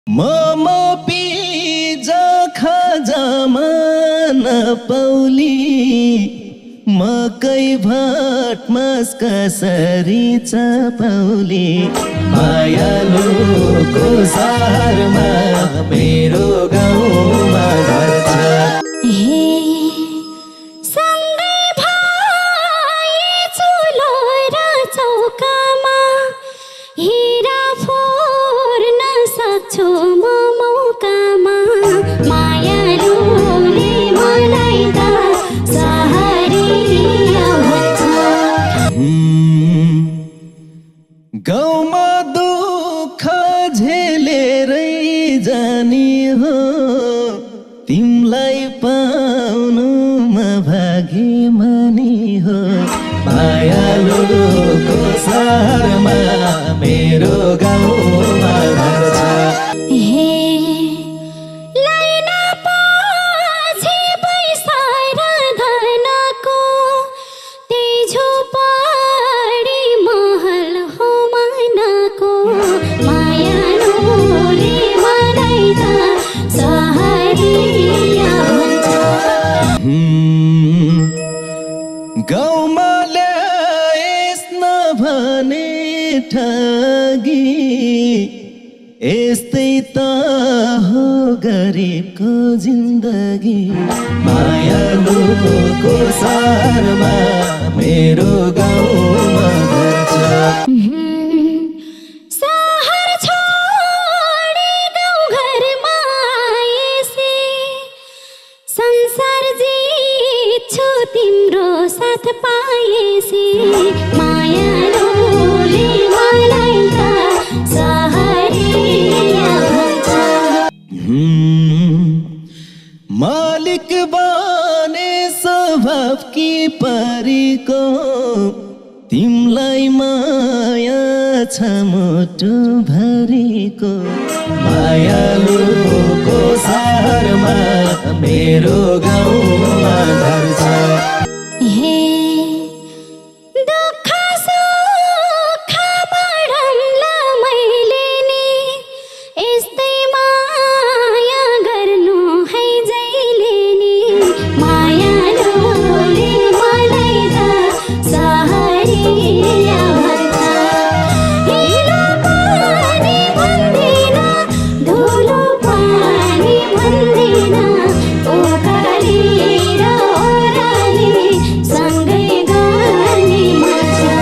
Momo pizza खाजामा नपाउली मकै भात मास कसरी चपाउली मायालुको सहरमा मेरो गाउँमा घर छ। सँगै भए चुलो र चौकामा हिरा फोर्न सक्छु म मौकामा मायालुले मलाई त सहरिया भन्छ। गाउँमा दुःख झेलेरै जानी हो तिमलाई पाउनुमा भागी मानी हो मायालुको सहरमा मेरो गाउँमा घर छ। लाइन पछि पैसा र धनको त्यही झोपडी महल हो मनको मायालुले मलाई त सहरिया भन्छ। गाउँमा ल्याएस् नभने ठगी यस्तै त हो गरिबको जिन्दगी मायालुको सहरमा मेरो गाउँमा घर छ। सहर छोडी गाउँघरमा आएपछि संसार जित्छु तिम्रो साथ पाएपछि मायालुले मलाई त सहरिया भन्छ। मालिक बने स्वभावकी परीको तिमलाई माया छ मुटु भरिको मायालुको सहरमा मेरो गाउँमा घर छ। दुःख सुख बढम्ला मैले नि यस्तै माया गर्नु है जहिले नि मायालुले मलाई त सहरिया भन्छ। हिलो पानी भन्दिन धुलो पानी भन्दिन उकाली र ओह्राली सँगै गर्ने मजा।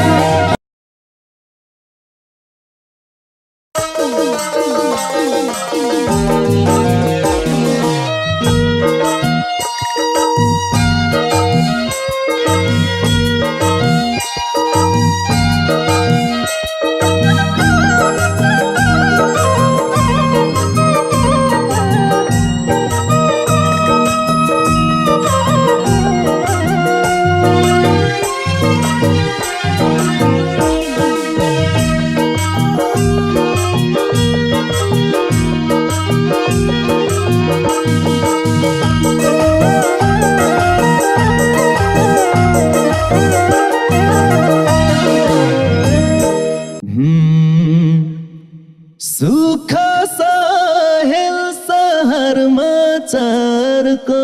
सुख सहेल सहरमा चारको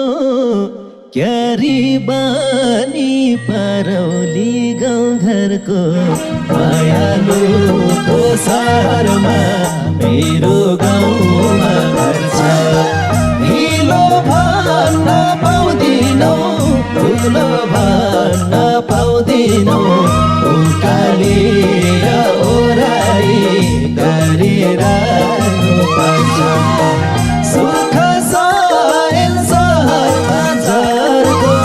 क्यारी बानी परौली गाउँघरको मायालुको सहरमा मेरो गाउँमा घर छ। हिलो भन्न पाउँदिनौ ठुलो भन्न पाउँदिनौ उकाली र ओह्राली गरिरहनु पर्छ। सुख सहेल सहरमा झर्को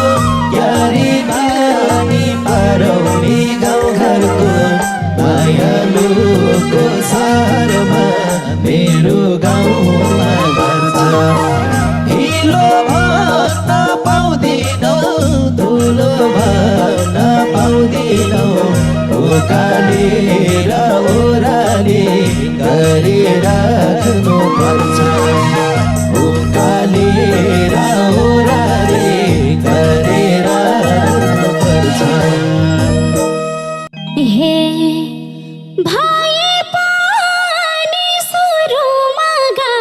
क्यारी बानी परौली गाउँघरको मायालुको सहरमा मेरो गाउँमा घर छ। हिलो भन्न पाउँदिनौ धुलो भन्न पाउँदिनौ उकाली र ओह्राली गरिराख्नु पर्छ। उकाली र ओह्राली गरिराख्नु पर्छ। भए पनि सुरुमा गा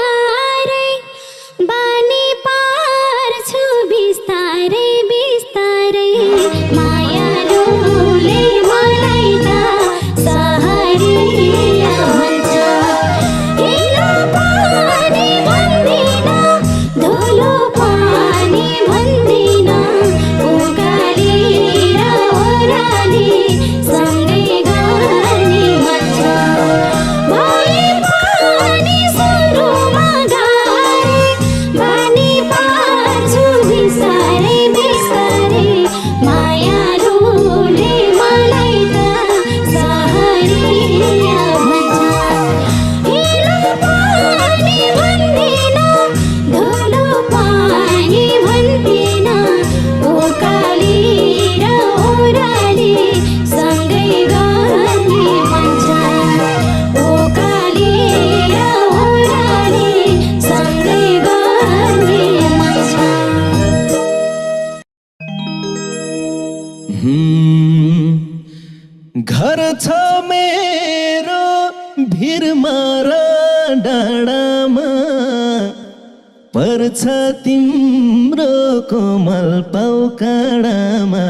पर्छ तिम्रो कोमल पौकाडामा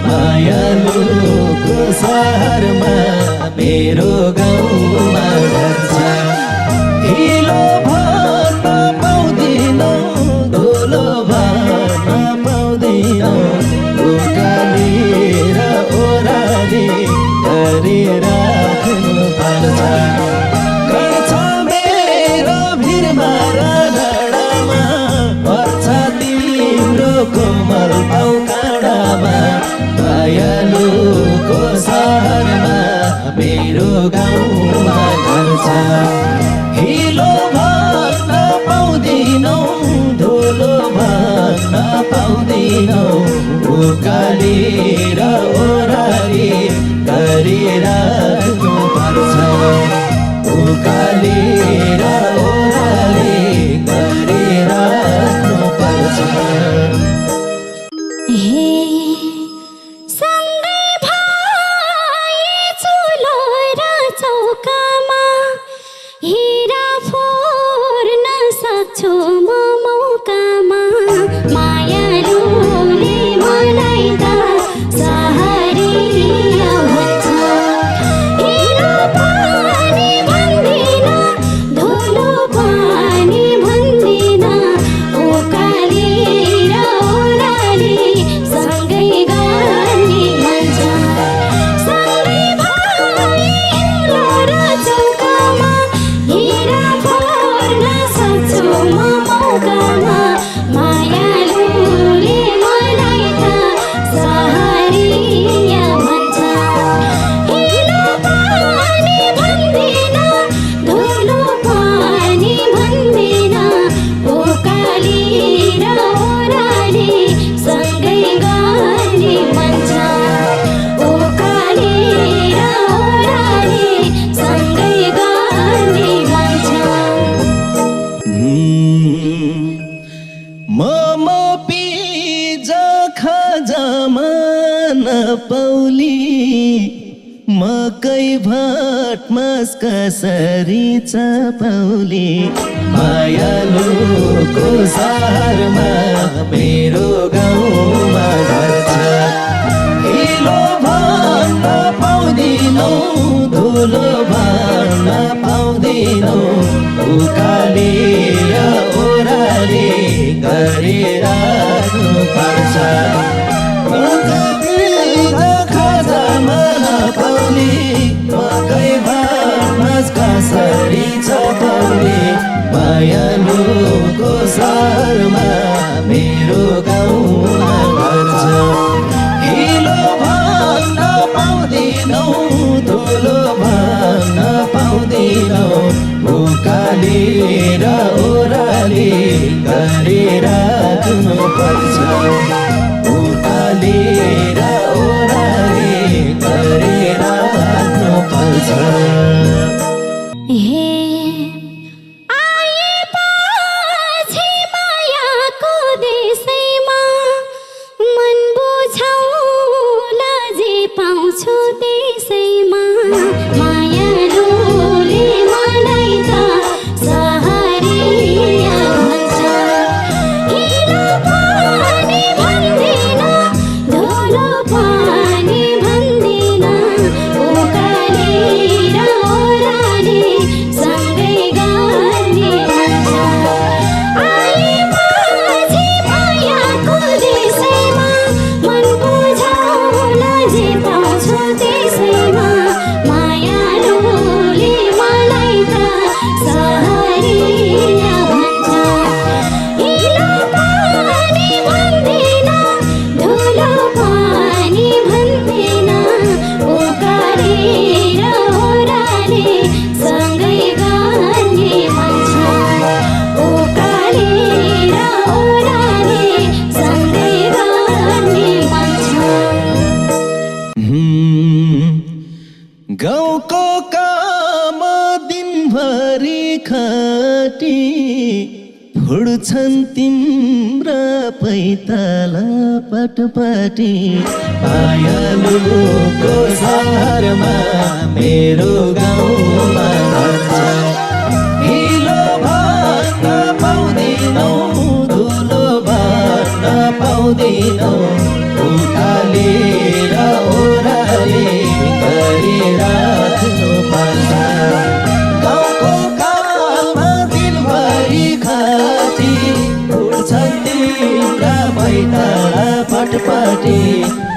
मायालुको सहरमा मेरो गाउँमा घर छ हिलो भन्न पाउँदिनौ धुलो भन्न पाउँदिनौ उकाली र ओह्राली गरिराख्नु पर्छ गर्छ मेरो भिरमा रगडामा पर्छ तिम्रो कोमल पौकाडामा मायालुको सहरमा मेरो गाउँमा घर छ हिलो भन्न पाउँदिनौ धुलो भन्न पाउँदिनौ उकाली र ओह्राली गरिराख्नु पर्छ उकाली र ओह्राली गरिराख्नु पर्छ हे सँगै भए चुलो र चौकामा हिरा फोर्न सक्छु म मौकामा मायालुले मलाई त सहरिया भन्छ हिलो पानी भन्दिन धुलो पानी भन्दिन उकाली र ओह्राली सँगै गर्ने भन्छ सँगै भए हिलो र चौकामा हिरा फोर्न सक्छु म मौकामा मायालुले मलाई त सहरिया भन्छ हिलो पानी भन्दिन धुलो पानी भन्दिन उकाली र ओह्राली सँगै गर्ने भन्छ उकाली र ओह्राली सँगै गर्ने भन्छ मोमो पिज्जा खाजामा नपाउली मकै भात मास कसरी चपाउली मायालुको सहरमा मेरो गाउँमा घर छ हिलो भन्न पाउँदिनौ धुलो भन्न पाउँदिनौ उकाली र ओह्राली गरिराख्नु पर्छ खाजामा नपाउली मकै भात मास कसरी चपाउली मायालुको सहरमा मेरो गाउँमा घर छ हिलो भन्न पाउँदिनौ धुलो भन्न पाउँदिनौ उकाली र ओह्राली गरिराख्नु पर्छ उकाली र ओह्राली गरिराख्नु पर्छ हे आएपछि मायाको देशैमा मन बुझाउला जे पाउँछु त्यसैमा मायालुले मलाई त सहरिया भन्छ हिलो पानी भन्दिन धुलो पानी भन्दिन उकाली र ओह्राली सँगै गर्ने भन्छ आएपछि मायाको देशैमा मन बुझाउला जे पाउँछु त्यसैमा मायालुले मलाई त सहरिया भन्छ हिलो पानी भन्दिन धुलो पानी भन्दिन उकाली र ओह्राली सँगै गर्ने भन्छ उकाली र ओह्राली सँगै गर्ने भन्छ गाउँको काम दिनभरि खटी फुड्छन् तिम्रा पैताला पटपटी मायालुको सहरमा मेरो गाउँमा घर छ हिलो भन्न पाउँदिनौ घाटपट्टि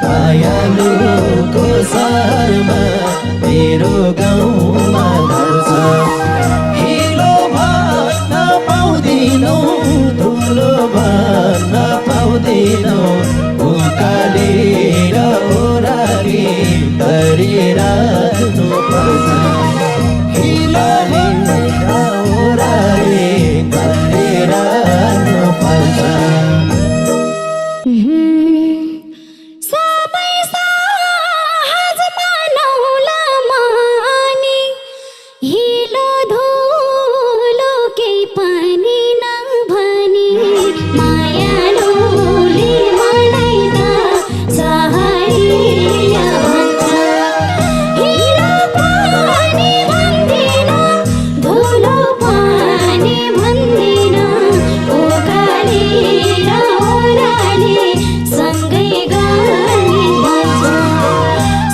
मायालुको सहरमा मेरो गाउँमा घर छ हिलो भन्न पाउँदिनौ धुलो भन्न पाउँदिनौ उकालेर ओह्राली गरिराख्नु पर्छ हिलो ओह्राली गरिराख्नु पर्छ सबै सहजमा नौला मानी हिलो धुलो केही पनि नभनी मायालुले मलाई त सहरिया भन्छ हिलो पनि भन्दिन धुलो पनि भन्दिन उकालेर ओह्राली सँगै गर्ने भन्छ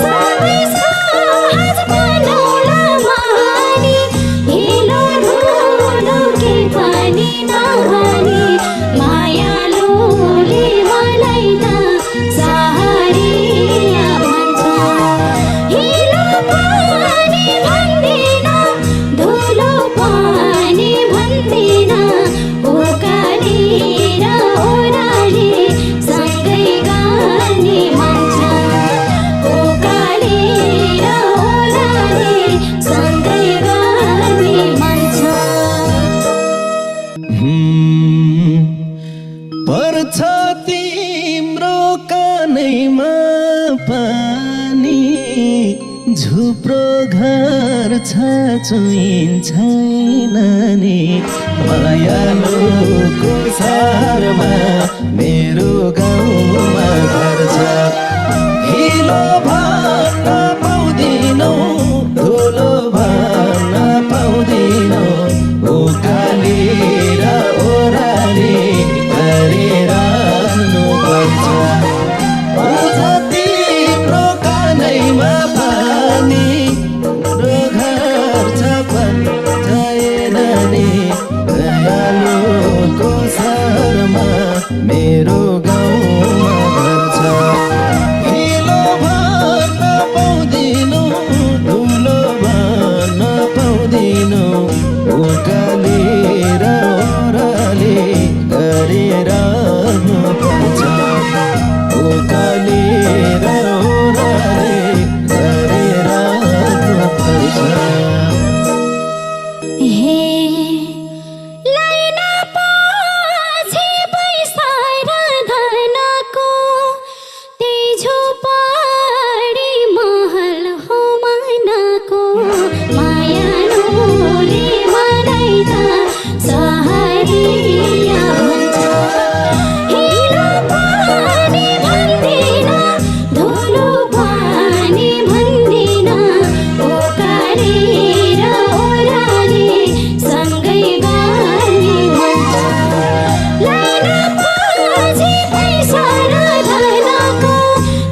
सबै सहजमा नौला मानी हिलो धुलो केही पनि नभनी मायालुले मलाई त सहरिया भन्छ हिलो पनि भन्दिन धुलो पनि भन्दिन उकालेर ओह्राली सँगै गर्ने भन्छ उकालेर ओह्राली सँगै गर्ने भन्छ पर्छ तिम्रो कानैमा पानी झुप्रो घर छ चुइन्छैन नि मायालुको सहरमा मेरो गाउँमा घर छ हिलो भन्न पाउँदिनौ धुलो भन्न पाउँदिनौ उकालेर ओह्राली गरिराख्नु पर्छ तिम्रो कानैमा पानी तिम्रो घर छ छैन नि दयालुको सहरमा मेरो गाउँमा घर छ हिलो भन्न पाउँदिनौ धुलो भन्न पाउँदिनौ उकालेर ओह्राली गरिराख्नु पर्छ उकालेर ओह्राली गरिराख्नु पर्छ हे लाइन पछि पैसा र धनको त्यही झोपडी महल हो मनको मायालुले मलाई त सहरिया भन्छ हिलो पनि भन्दिन धुलो पनि भन्दिन उकालेर ओह्राली सँगै गर्ने भन्छ लाइन पछि पैसा र धनको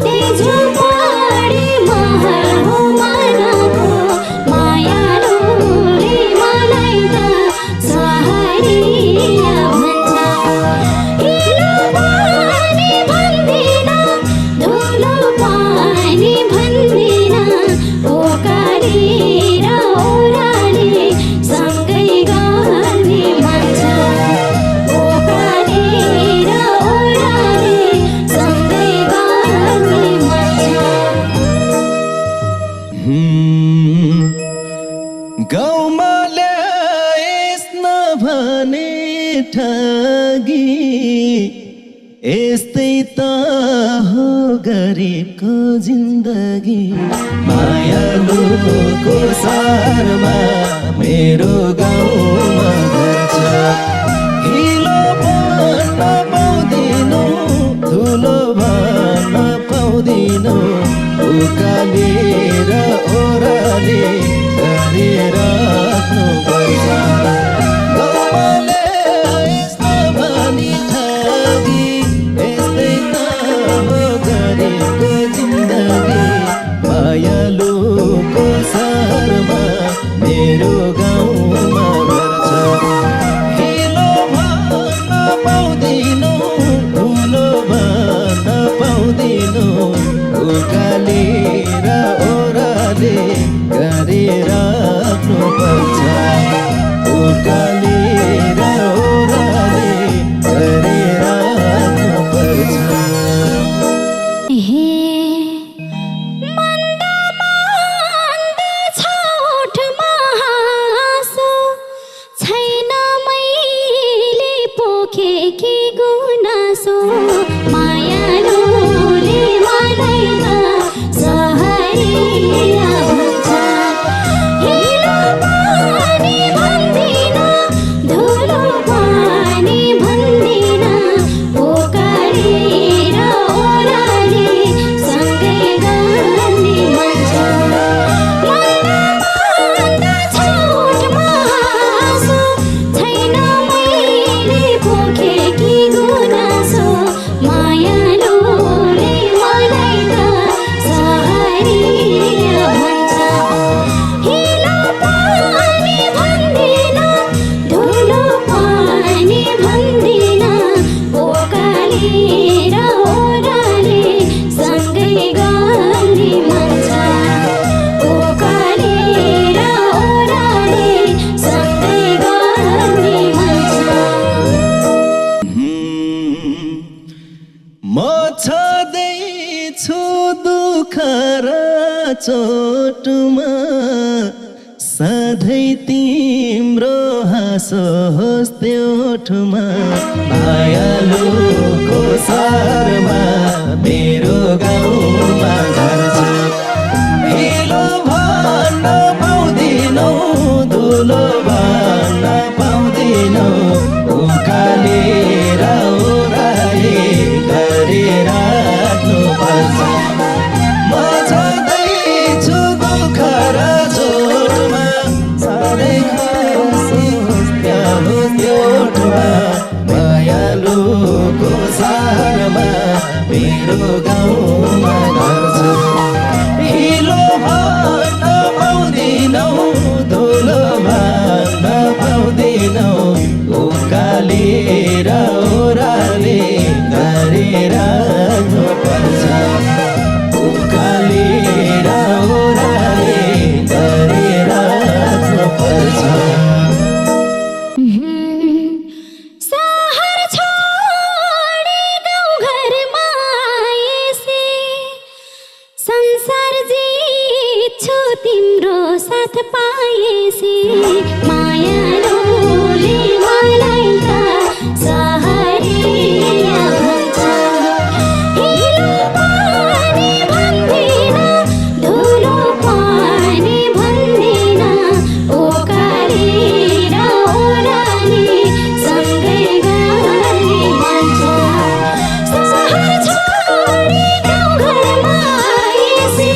त्यही झोपडी महल हो मनको मायालुले मलाई त सहरिया भन्छ हिलो पनि भन्दिन धुलो पनि भन्दिन उकालेर ओह्राली सँगै गर्ने भन्छ उकालेर ओह्राली सँगै गर्ने भन्छ गाउँमा ल्याइस् नभने ठगी यस्तै त हो गरिबको जिन्दगी मायालुको सहरमा मेरो गाउँमा घर छ हिलो भन्न पाउँदिनौ धुलो भन्न पाउँदिनौ उकालेर ओह्राली गरिराख्नु पर्छ गाउँमा ल्याइस् नभनी ठगी यस्तै त हो गरिबको जिन्दगी मायालुको सहरमा मेरो गाउँमा घर छ पोखे कि गुनासो मायालुले मलाई त सहरिया भन्छ हिलो पानी भन्दिन धुलो पानी भन्दिन ओकालेर ओराले सँगै गर्ने मन छ मन्दा छौटमा आँसु छैन मैले पोखे कि गुनासो मायालुले मलाई त सहरिया भन्छ हिलो पानी भन्दिन धुलो पानी भन्दिन ओकालेर ओराले सँगै गर्ने मन छ ओकालेर ओराले सँगै गर्ने मन छ म छँदैछु दुःख र चोटमा सधैँ तिम्रो हाँसो होस् त्यो ओठमा मायालुको सहरमा मेरो गाउँमा घर छ हिलो भन्न पाउँदिनौ धुलो भन्न पाउँदिनौ उकालेर ओराले गरिराख्नुपर्छ म छँदैछु दुःख र चोटमा सधैँ खुसी होस् त्यहाँ होस् त्यो ओठमा मायालुको सहरमा मेरो गाउँमा घर छ हिलो भन्न पाउँदिनौ धुलो भन्न पाउँदिनौ उकालेर ओराले गरिराख्नुपर्छ उकालेर ओराले गरिराख्नुपर्छ सहर छोडी गाउँघरमा आएसी संसार जित्छु तिम्रो साथ पाएसी मायालुले मलाई त सहरिया भन्छ हिलो पानी भन्दिन धुलो पानी भन्दिन ओकालेर ओराले सँगै गर्ने मन छ सहर छोडी गाउँघरमा आएसी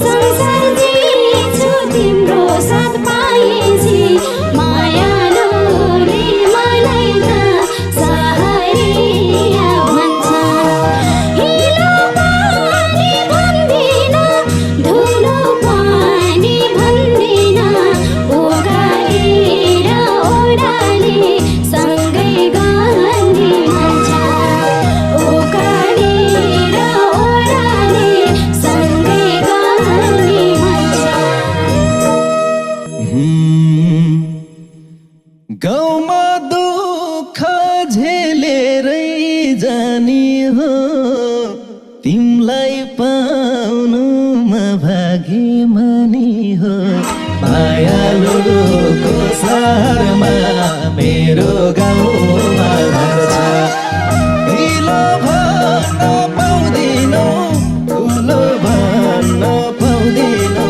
संसार जित्छु तिम्रो साथ पाएसी मायालुले मलाई त सहरिया भन्छ हिलो पानी भन्दिन धुलो पानी भन्दिन ओकालेर ओराले सँगै गर्ने मन छ ओकालेर ओराले सँगै गर्ने मन छ गाउँमा दुःख झेलेरै जाने हो तिमलाई पाउनुमा भाग्यमानी हो मायालुको सहरमा मेरो गाउँमा घर छ हिलो भन्न पाउँदिनौ धुलो भन्न पाउँदिनौ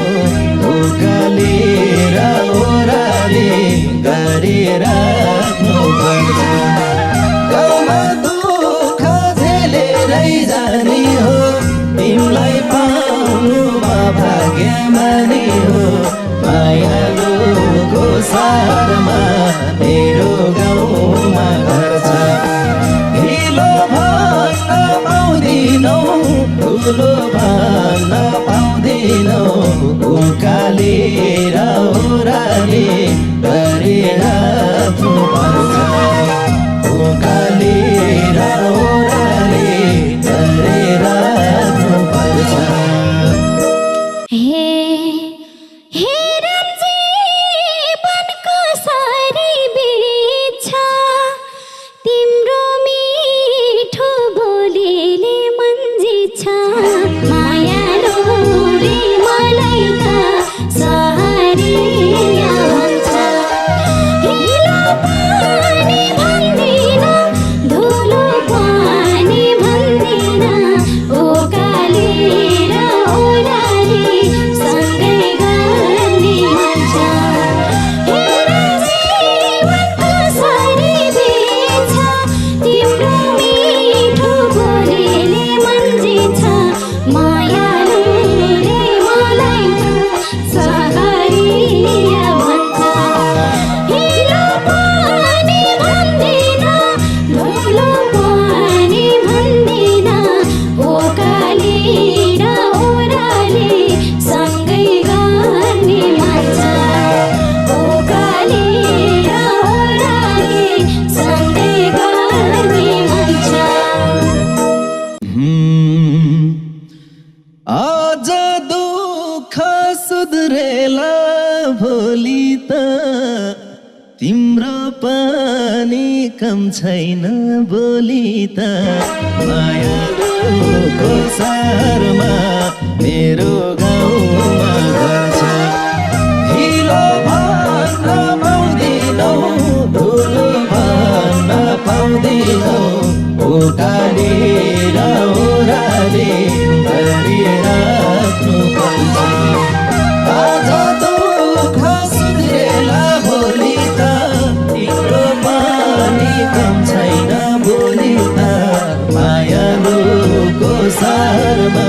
उकालेर ओराले गरिराख्नुपर्छ गाउँमा दुःख झेलेरै जाने हो तिमीलाई पाउनुमा भाग्यमानी हो मायालुको सहरमा मेरो गाउँमा घर कम छैन बोली त मायालुको सहरमा मेरो गाउँमा घर छ हिलो भन्न पाउँदिनौ धुलो भन्न पाउँदिनौ उकाली र ओह्राली गरिराख्नु पर्छ आज दुःख सुध्रेला भोलि त तिम्रो पनि कम छैन बोली त मायालुको सहरमा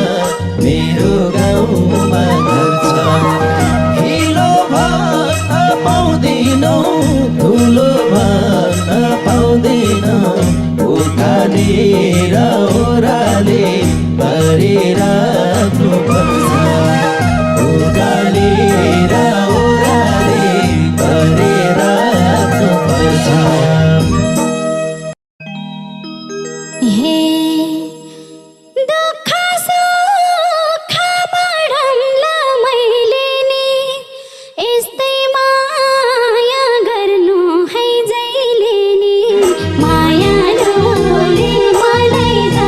मेरो गाउँमा घर छ हिलो भन्न पाउँदिनौ धुलो भन्न पाउँदिनौ उकाली र ओह्राली गरिराख्नु पर्छ उकाली र ओह्राली गरिराख्नु पर्छ हे दुःख सुख बाँडौँला मैले नि यस्तै माया गर्नु है जहिले नि मायालुले मलाई त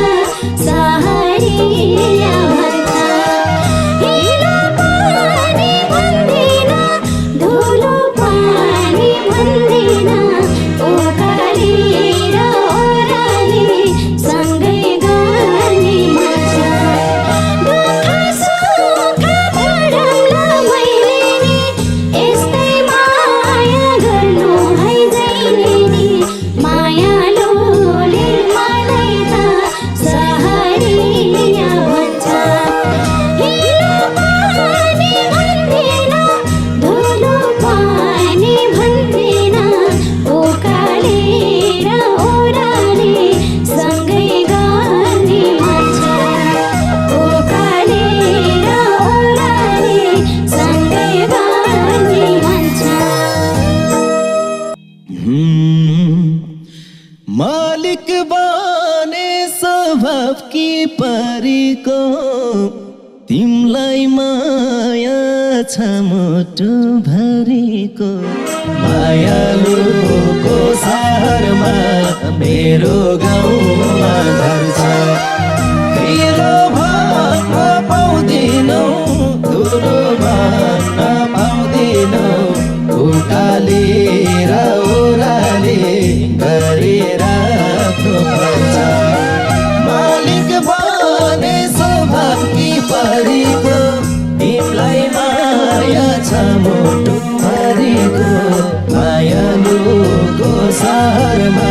सहरिया भन्छ हिलो पानी भन्दिन धुलो पानी भन्दिन उकाली र ओह्राली सँगै गर्ने मजा दुःख सुख बाँडौँला मैले नि यस्तै माया गर्नु है जहिले नि मायालुले मलाई त सहरिया भन्छ हिलो पानी भन्दिन धुलो पानी भन्दिन उकाली र ओह्राली सँगै गर्ने मजा उकाली र ओह्राली सँगै गर्ने मजा मालिक बने स्वभावकी परीको तिमलाई माया छ मुटु भरिको मायालुको सहरमा मेरो गाउँमा घर छ हिलो भन्न पाउँदिनौ धुलो भन्न पाउँदिनौ उकाली र ओह्राली गरिराख्नु पर्छ मालिक बने स्वभावकी परीको तिमीलाई माया छ मुटु भरिको मायालुको सहरमा